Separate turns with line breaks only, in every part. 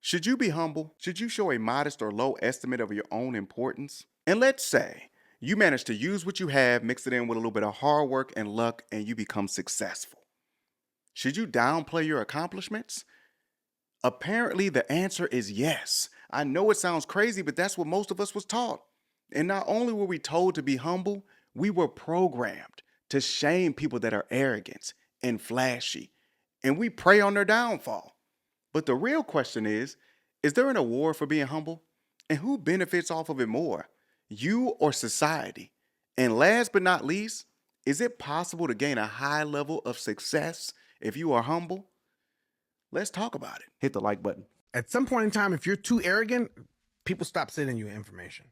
Should you be humble? Should you show a modest or low estimate of your own importance? And let's say you manage to use what you have, mix it in with a little bit of hard work and luck, and you become successful. Should you downplay your accomplishments? Apparently, the answer is yes. I know it sounds crazy, but that's what most of us was taught. And not only were we told to be humble, we were programmed to shame people that are arrogant and flashy, and we prey on their downfall. But the real question is there an award for being humble? And who benefits off of it more, you or society? And last but not least, is it possible to gain a high level of success if you are humble? Let's talk about it. Hit the like button.
At some point in time, if you're too arrogant, people stop sending you information.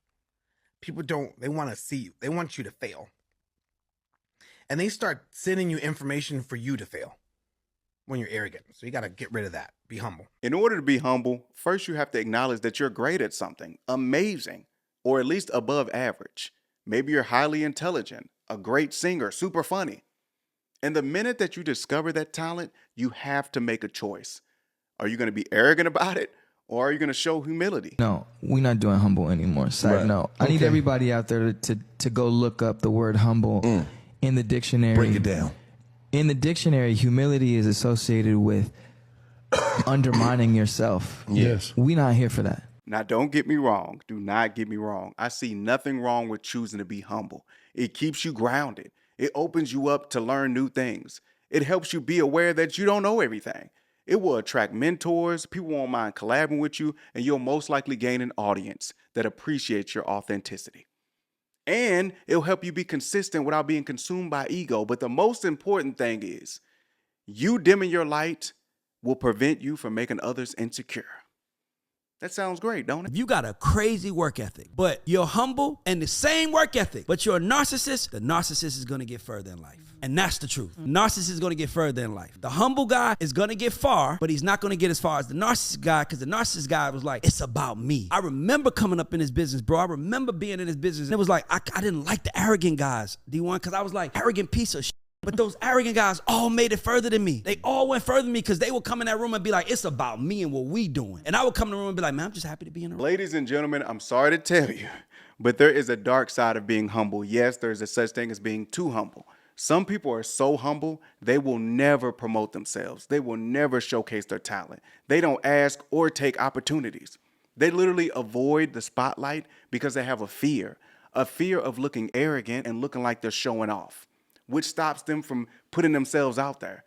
People don't, they want to see you. They want you to fail. And they start sending you information for you to fail when you're arrogant. So you got to get rid of that. Be humble.
In order to be humble, first you have to acknowledge that you're great at something, amazing, or at least above average. Maybe you're highly intelligent, a great singer, super funny. And the minute that you discover that talent, you have to make a choice. Are you going to be arrogant about it, or are you going to show humility?
No, we're not doing humble anymore. Side note. I need everybody out there to go look up the word humble in the dictionary.
Break it down.
In the dictionary, humility is associated with undermining yourself.
Yes.
We're not here for that.
Now, don't get me wrong. Do not get me wrong. I see nothing wrong with choosing to be humble. It keeps you grounded. It opens you up to learn new things. It helps you be aware that you don't know everything. It will attract mentors, people won't mind collabing with you, and you'll most likely gain an audience that appreciates your authenticity. And it'll help you be consistent without being consumed by ego. But the most important thing is, you dimming your light will prevent you from making others insecure. That sounds great, don't it?
If you got a crazy work ethic, but you're humble and the same work ethic, but you're a narcissist, the narcissist is going to get further in life. And that's the truth. Narcissist is going to get further in life. The humble guy is going to get far, but he's not going to get as far as the narcissist guy, because the narcissist guy was like, it's about me. I remember coming up in this business, bro. I remember being in this business. And it was like, I didn't like the arrogant guys, D1, because I was like, arrogant piece of shit. But those arrogant guys all made it further than me. They all went further than me because they would come in that room and be like, it's about me and what we doing. And I would come in the room and be like, man, I'm just happy to be in the room.
Ladies and gentlemen, I'm sorry to tell you, but there is a dark side of being humble. Yes, there's a such thing as being too humble. Some people are so humble, they will never promote themselves. They will never showcase their talent. They don't ask or take opportunities. They literally avoid the spotlight because they have a fear of looking arrogant and looking like they're showing off, which stops them from putting themselves out there,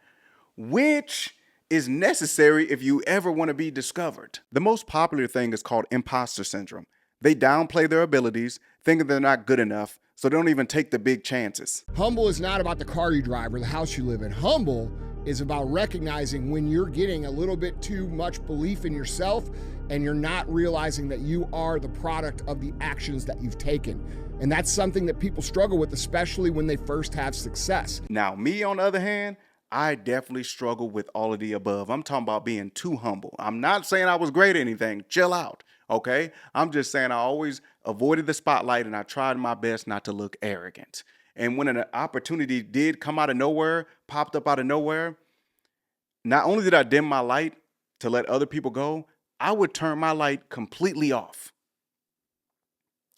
which is necessary if you ever want to be discovered. The most popular thing is called imposter syndrome. They downplay their abilities, thinking they're not good enough, so they don't even take the big chances.
Humble is not about the car you drive or the house you live in. Humble is about recognizing when you're getting a little bit too much belief in yourself and you're not realizing that you are the product of the actions that you've taken. And that's something that people struggle with, especially when they first have success.
Now, me, on the other hand, I definitely struggle with all of the above. I'm talking about being too humble. I'm not saying I was great at anything. Chill out, okay? I'm just saying I always avoided the spotlight and I tried my best not to look arrogant. And when an opportunity did come out of nowhere, popped up out of nowhere, not only did I dim my light to let other people go, I would turn my light completely off.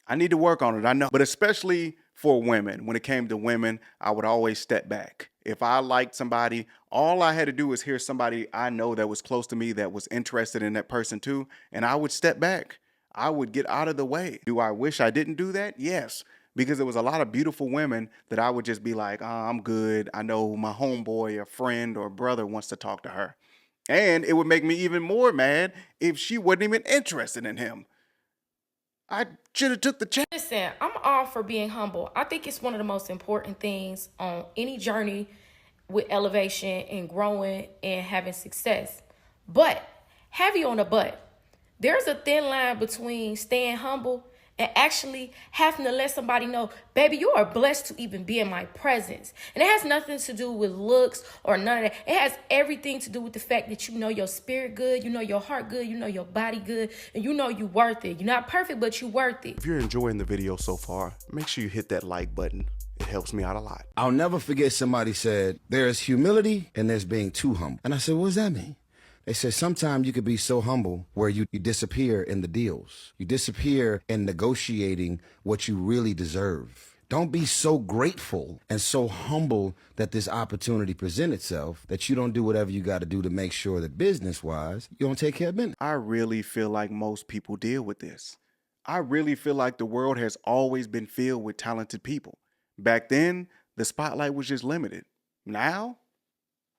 I need to work on it, I know. But especially for women, when it came to women, I would always step back. If I liked somebody, all I had to do was hear somebody I know that was close to me that was interested in that person too, and I would step back. I would get out of the way. Do I wish I didn't do that? Yes, because there was a lot of beautiful women that I would just be like, I'm good. I know my homeboy or friend or brother wants to talk to her. And it would make me even more mad if she wasn't even interested in him. I should have took the chance.
Listen, I'm all for being humble. I think it's one of the most important things on any journey with elevation and growing and having success. But, heavy on the but, there's a thin line between staying humble and actually having to let somebody know, baby, you are blessed to even be in my presence. And it has nothing to do with looks or none of that. It has everything to do with the fact that you know your spirit good, you know your heart good, you know your body good, and you know you worth it. You're not perfect, but you worth it.
If you're enjoying the video so far, make sure you hit that like button. It helps me out a lot.
I'll never forget somebody said, there is humility and there's being too humble. And I said, what does that mean? They said sometimes you could be so humble where you disappear in the deals. You disappear in negotiating what you really deserve. Don't be so grateful and so humble that this opportunity presents itself that you don't do whatever you got to do to make sure that business-wise, you don't take care of business.
I really feel like most people deal with this. I really feel like the world has always been filled with talented people. Back then, the spotlight was just limited. Now,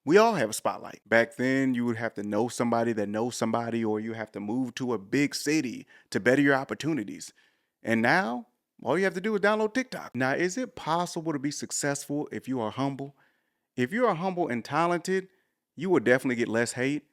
we all have a spotlight. Back then, you would have to know somebody that knows somebody, or you have to move to a big city to better your opportunities. And now, all you have to do is download TikTok. Now, is it possible to be successful if you are humble? If you are humble and talented, you will definitely get less hate,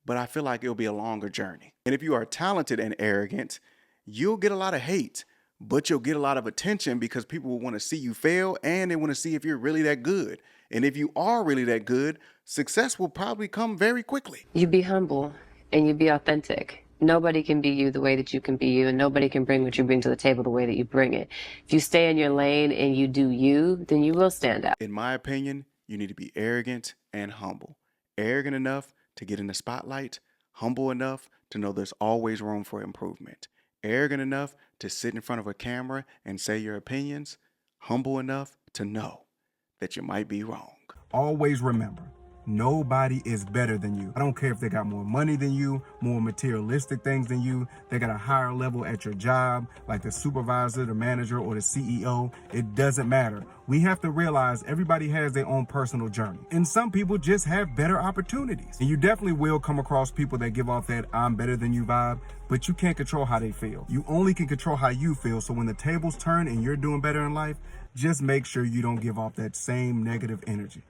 but I feel like it'll be a longer journey. And if you are talented and arrogant, you'll get a lot of hate, but you'll get a lot of attention because people will want to see you fail, and they want to see if you're really that good. And if you are really that good, success will probably come very quickly.
You be humble and you be authentic. Nobody can be you the way that you can be you, and nobody can bring what you bring to the table the way that you bring it. If you stay in your lane and you do you, then you will stand out.
In my opinion, you need to be arrogant and humble. Arrogant enough to get in the spotlight, humble enough to know there's always room for improvement. Arrogant enough to sit in front of a camera and say your opinions, humble enough to know that you might be wrong.
Always remember, nobody is better than you. I don't care if they got more money than you, more materialistic things than you, they got a higher level at your job, like the supervisor, the manager, or the CEO. It doesn't matter. We have to realize everybody has their own personal journey. And some people just have better opportunities. And you definitely will come across people that give off that I'm better than you vibe, but you can't control how they feel. You only can control how you feel. So when the tables turn and you're doing better in life, just make sure you don't give off that same negative energy.